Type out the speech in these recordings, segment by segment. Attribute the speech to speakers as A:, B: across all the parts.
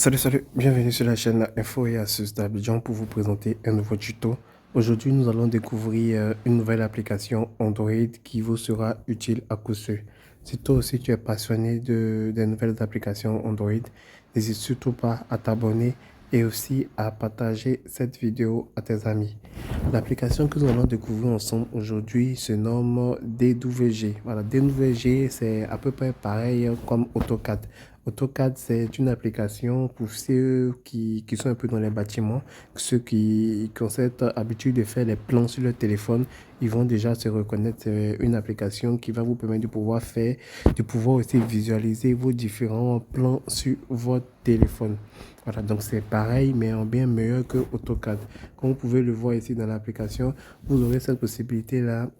A: Salut, bienvenue sur la chaîne Info et Astuces d'Abidjan pour vous présenter un nouveau tuto. Aujourd'hui, nous allons découvrir une nouvelle application Android qui vous sera utile à coup sûr. Si toi aussi tu es passionné des nouvelles applications Android, n'hésite surtout pas à t'abonner et aussi à partager cette vidéo à tes amis. L'application que nous allons découvrir ensemble aujourd'hui se nomme DWG. Voilà, DWG, c'est à peu près pareil comme AutoCAD. AutoCAD, c'est une application pour ceux qui sont un peu dans les bâtiments, ceux qui ont cette habitude de faire les plans sur le téléphone. Ils vont déjà se reconnaître. C'est une application qui va vous permettre de pouvoir faire, de pouvoir aussi visualiser vos différents plans sur votre téléphone. Voilà, donc c'est pareil, mais en bien meilleur que AutoCAD. Comme vous pouvez le voir ici dans l'application, vous aurez cette possibilité-là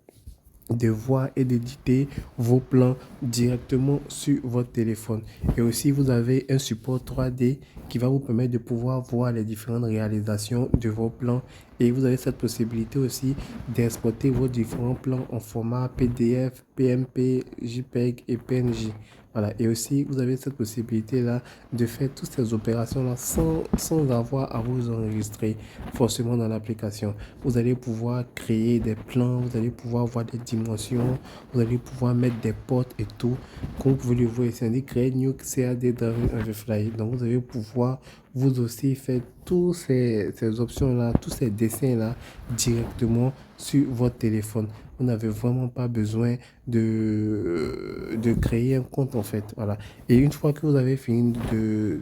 A: de voir et d'éditer vos plans directement sur votre téléphone. Et aussi, vous avez un support 3D qui va vous permettre de pouvoir voir les différentes réalisations de vos plans. Et vous avez cette possibilité aussi d'exporter vos différents plans en format PDF, PMP, JPEG et PNG. Voilà. Et aussi, vous avez cette possibilité-là de faire toutes ces opérations-là sans avoir à vous enregistrer forcément dans l'application. Vous allez pouvoir créer des plans, vous allez pouvoir voir des dimensions, vous allez pouvoir mettre des portes et tout. Comme vous pouvez le voir ici, on dit créer New CAD Drawing on the Fly. Donc, vous allez pouvoir vous aussi faire tous ces options-là, tous ces dessins-là directement sur votre téléphone. Vous n'avez vraiment pas besoin de créer un compte en fait. Voilà. Et une fois que vous avez fini de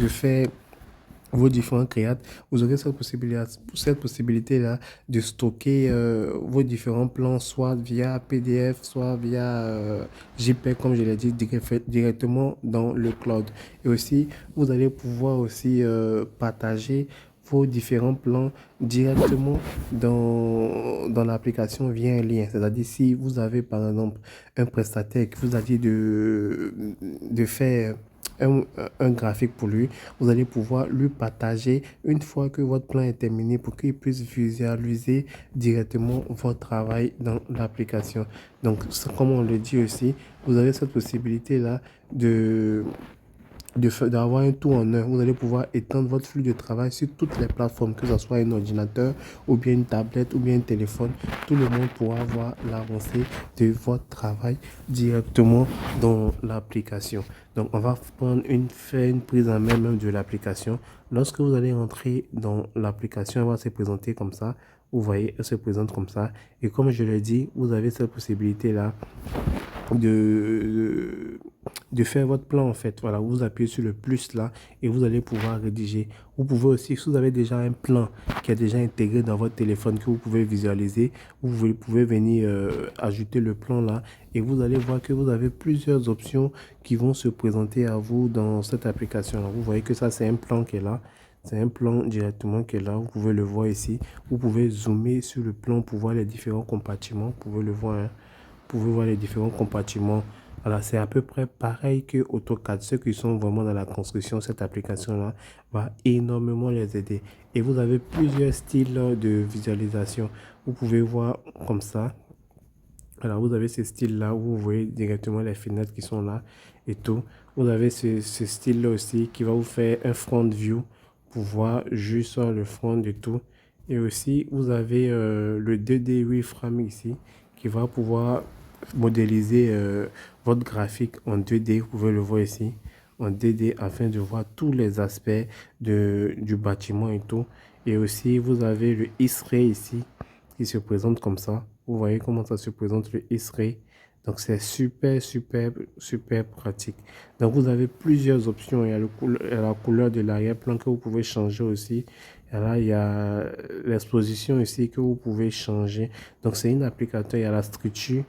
A: faire vos différents créates, vous aurez cette possibilité-là de stocker vos différents plans, soit via PDF, soit via JPEG, comme je l'ai dit, directement dans le cloud. Et aussi, vous allez pouvoir aussi partager vos différents plans directement dans l'application via un lien. C'est-à-dire, si vous avez par exemple un prestataire qui vous a dit de faire un, un graphique pour lui, vous allez pouvoir lui partager une fois que votre plan est terminé pour qu'il puisse visualiser directement votre travail dans l'application. Donc, comme on le dit aussi, vous avez cette possibilité-là de d'avoir un tout en un. Vous allez pouvoir étendre votre flux de travail sur toutes les plateformes, que ce soit un ordinateur ou bien une tablette ou bien un téléphone. Tout le monde pourra voir l'avancée de votre travail directement dans l'application. Donc, on va faire une prise en main même de l'application. Lorsque vous allez entrer dans l'application, elle va se présenter comme ça. Vous voyez, elle se présente comme ça. Et comme je l'ai dit, vous avez cette possibilité-là de, de faire votre plan en fait. Voilà, vous appuyez sur le plus là et vous allez pouvoir rédiger. Vous pouvez aussi, si vous avez déjà un plan qui est déjà intégré dans votre téléphone que vous pouvez visualiser, vous pouvez venir ajouter le plan là et vous allez voir que vous avez plusieurs options qui vont se présenter à vous dans cette application là. Vous voyez que ça c'est un plan qui est là. C'est un plan directement qui est là. Vous pouvez le voir ici. Vous pouvez zoomer sur le plan pour voir les différents compartiments. Vous pouvez le voir, hein. Vous pouvez voir les différents compartiments. Voilà, c'est à peu près pareil que AutoCAD. Ceux qui sont vraiment dans la construction, cette application-là va énormément les aider. Et vous avez plusieurs styles de visualisation. Vous pouvez voir comme ça. Alors, vous avez ce style-là où vous voyez directement les fenêtres qui sont là et tout. Vous avez ce style-là aussi qui va vous faire un front view pour voir juste le front et tout. Et aussi, vous avez le 2D Reframe ici qui va pouvoir modéliser votre graphique en 2D. Vous pouvez le voir ici en 2D afin de voir tous les aspects du bâtiment et tout. Et aussi, vous avez le X-Ray ici qui se présente comme ça. Vous voyez comment ça se présente le X-Ray. Donc c'est super pratique. Donc vous avez plusieurs options. Il y a la couleur de l'arrière-plan que vous pouvez changer aussi. Et là, il y a l'exposition ici que vous pouvez changer. Donc c'est une application. Il y a la structure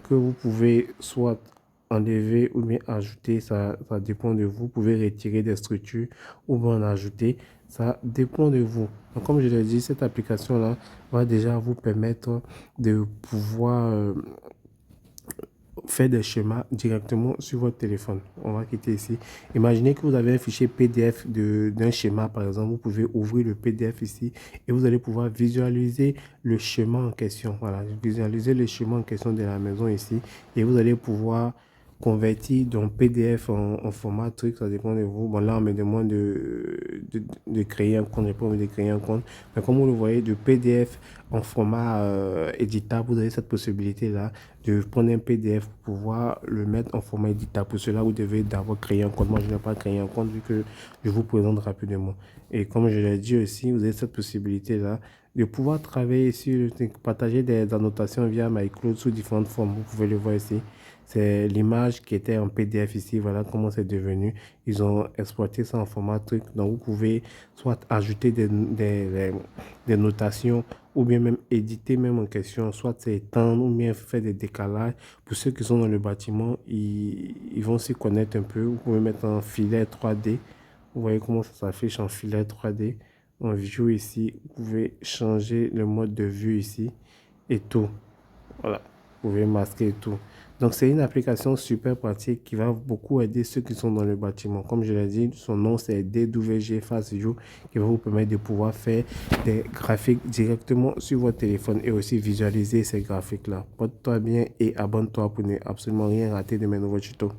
A: que vous pouvez soit enlever ou bien ajouter. Ça dépend de vous. Vous pouvez retirer des structures ou bien en ajouter. Ça dépend de vous. Donc, comme je l'ai dit, cette application-là va déjà vous permettre de pouvoir faire des schémas directement sur votre téléphone. On va quitter ici. Imaginez que vous avez un fichier PDF d'un schéma, par exemple. Vous pouvez ouvrir le PDF ici et vous allez pouvoir visualiser le schéma en question. Voilà, visualiser le schéma en question de la maison ici et vous allez pouvoir convertir donc PDF en format truc, ça dépend de vous. Bon, là, on me demande de créer un compte, j'ai pas envie de créer un compte. Mais comme vous le voyez, de PDF en format éditable, vous avez cette possibilité-là de prendre un PDF pour pouvoir le mettre en format éditable. Pour cela, vous devez d'abord créer un compte. Moi, je n'ai pas créé un compte vu que je vous présente rapidement. Et comme je l'ai dit aussi, vous avez cette possibilité-là de pouvoir travailler sur, partager des annotations via MyCloud sous différentes formes. Vous pouvez le voir ici. C'est l'image qui était en PDF ici. Voilà comment c'est devenu. Ils ont exploité ça en format truc. Donc, vous pouvez soit ajouter des notations ou bien même éditer même en question. Soit c'est étendre ou bien faire des décalages. Pour ceux qui sont dans le bâtiment, ils vont s'y connaître un peu. Vous pouvez mettre un filet 3D. Vous voyez comment ça s'affiche en filet 3D. En view ici, vous pouvez changer le mode de vue ici et tout. Voilà, vous pouvez masquer et tout. Donc, c'est une application super pratique qui va beaucoup aider ceux qui sont dans le bâtiment. Comme je l'ai dit, son nom c'est DWG Fast View qui va vous permettre de pouvoir faire des graphiques directement sur votre téléphone et aussi visualiser ces graphiques-là. Porte-toi bien et abonne-toi pour ne absolument rien rater de mes nouveaux tutos.